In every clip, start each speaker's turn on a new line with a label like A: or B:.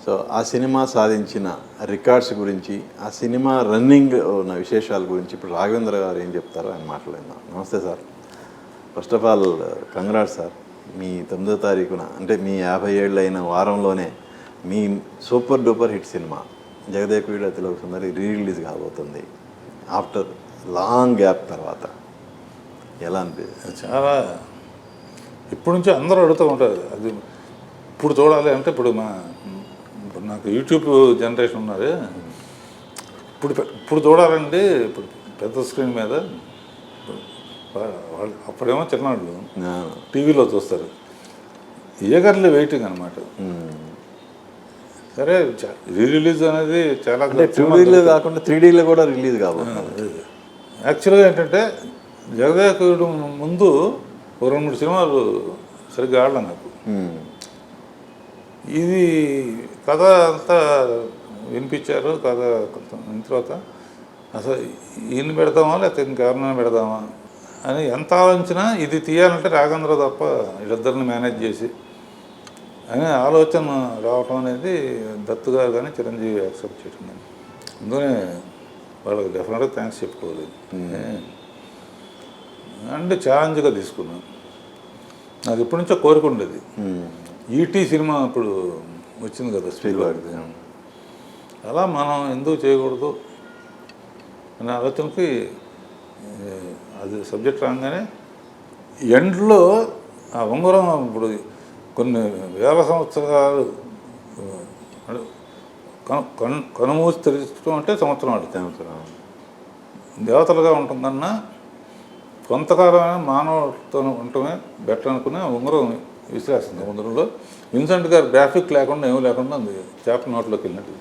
A: So ఆ cinema సాధించిన records గురించి, ఆ సినిమా రన్నింగ్ ఉన్న విశేషాల గురించి ఇప్పుడు రాఘవేంద్ర గారు ఏం చెప్తారో ఆయన మాట్లాడిందాం. నమస్తే sir. First of all congrats sir. మీ 9వ తారీఖున అంటే మీ 50 ఏళ్ళు అయిన వారంలోనే మీ సూపర్ డూపర్ హిట్ సినిమా జగదేక వీరుడు అతిలోక సుందరి రిలీజ్ కాబోతుంది ఆఫ్టర్ లాంగ్ గ్యాప్ తర్వాత. ఎలా అనిపిస్తుంది?
B: చాలా ఇప్పటి నుంచి అందరూ అడుగుతూ ఉంటారు అది ఇప్పుడు చూడాలి అంటే. ఇప్పుడు నాకు యూట్యూబ్ జనరేషన్ ఉన్నది. ఇప్పుడు చూడాలండి. ఇప్పుడు పెద్ద స్క్రీన్ మీద వాళ్ళు అప్పుడేమో చిన్నవాళ్ళు టీవీలో చూస్తారు. ఈగర్లీ వెయిటింగ్ అనమాట. సరే రిలీజ్ అనేది చాలా
A: 2Dలో కాకుండా 3Dలో కూడా రిలీజ్ కాబోతుంది.
B: యాక్చువల్గా ఏంటంటే జగదేక వీరుడు ముందు 2-3 సినిమాలు సరిగ్గా ఆడలే నాకు. ఇది కథ అంతా వినిపించారు. కథ అయిన తర్వాత అసలు ఈయన పెడదామా లేకపోతే ఇంకెవరినైనా పెడదామా అని ఎంత ఆలోచించినా ఇది తీయాలంటే రాఘవేంద్ర తప్ప వీళ్ళిద్దరిని మేనేజ్ చేసి అనే ఆలోచన రావటం అనేది దత్తు గారు కానీ చిరంజీవి యాక్సెప్ట్ చేయడం. అందుకనే వాళ్ళకి డెఫినెట్గా థ్యాంక్స్ చెప్పుకోలేదు. అంటే ఛాలెంజ్గా తీసుకున్నాను. నాకు ఇప్పటి నుంచో కోరిక ఉండేది. ఈటీ సినిమా ఇప్పుడు వచ్చింది కదా స్పీల్బర్గ్, అలా మనం ఎందుకు చేయకూడదు అనే ఆలోచనకి అది సబ్జెక్ట్ రాగానే ఎండ్లో ఆ ఉంగరం ఇప్పుడు కొన్ని వేల సంవత్సరాలు కనుమూసి తెరచడం అంటే సంవత్సరం ఆడుతాం. దేవతలుగా ఉంటుందన్నా కొంతకాలమైన మానవులతో ఉండటమే బెటర్ అనుకుని ఉంగరం విసిరేస్తుంది. ఉంగరంలో విన్సెంట్ గారు గ్రాఫిక్ లేకుండా ఏమీ లేకుండా ఉంది. చేప నోట్లోకి వెళ్ళినట్టు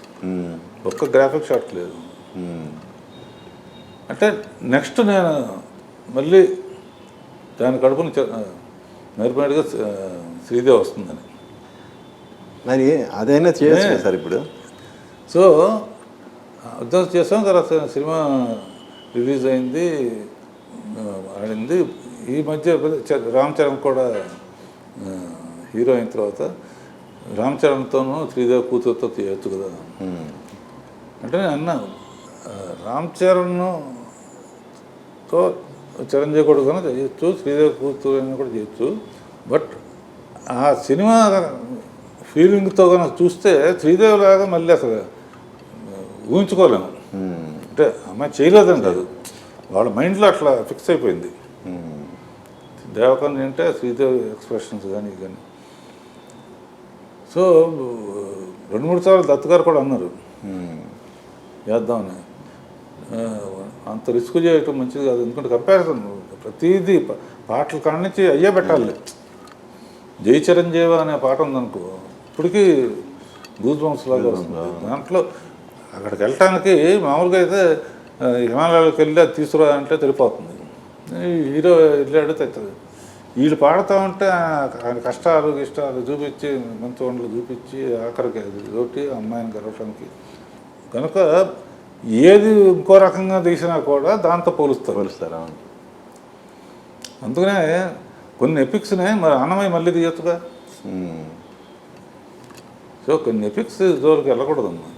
B: ఒక్క గ్రాఫిక్ షాట్ లేదు. అంటే నెక్స్ట్ నేను మళ్ళీ దాని కడుపుని మెరుపేడుగా శ్రీదేవి వస్తుందని
A: మరి అదైనా చేయొచ్చు సార్ ఇప్పుడు.
B: సో ఉద్యోగం చేసాం. తర్వాత సినిమా రిలీజ్ అయింది, ఆడింది. ఈ మధ్య రామ్ చరణ్ కూడా హీరో అయిన తర్వాత రామ్ చరణ్తోనూ శ్రీదేవి కూతురుతో చేయొచ్చు కదా అంటే నేను అన్నాను. రామ్ చరణ్తో చిరంజీవి కూడా కన్నా చేయొచ్చు, శ్రీదేవి కూతురు అయినా కూడా చేయొచ్చు. బట్ ఆ సినిమా ఫీలింగ్తో కనుక చూస్తే శ్రీదేవి లాగా మళ్ళీ అసలు ఊహించుకోలేము. అంటే అమ్మాయి చేయలేదని కాదు, వాళ్ళ మైండ్లో అట్లా ఫిక్స్ అయిపోయింది. దేవకన్య అంటే శ్రీదేవి ఎక్స్ప్రెషన్స్ కానీ సో 2-3 సార్లు దత్తు గారు కూడా అన్నారు చేద్దామని. అంత రిస్క్ చేయటం మంచిది కాదు. ఎందుకంటే కంపారిజన్ ప్రతిదీ పాటల కాడి నుంచి అయ్యే పెట్టాలి. జై చిరంజీవి అనే పాట ఉందనుకో ఇప్పటికీ గూస్ బంప్స్ లాగా వస్తుంది. దాంట్లో అక్కడికి వెళ్ళటానికి మామూలుగా అయితే హిమాలయాలకు వెళ్ళి అది తీసుకురా అంటే తెలిపోతుంది. హీరో వెళ్ళాడు తెచ్చదు. వీళ్ళు పాడుతూ ఉంటే ఆయన కష్టాలు ఇష్టాలు చూపించి మంచి వంటలు చూపించి ఆఖరికి తోటి అమ్మాయిని గెలవటానికి కనుక ఏది ఇంకో రకంగా తీసినా కూడా దాంతో పోలుస్తారు. అందుకనే కొన్ని ఎపిక్స్నే మరి అన్నమయ్య మళ్ళీ తీయచ్చుగా. సో కొన్ని ఎపిక్స్ జోలికి వెళ్ళకూడదమ్మా.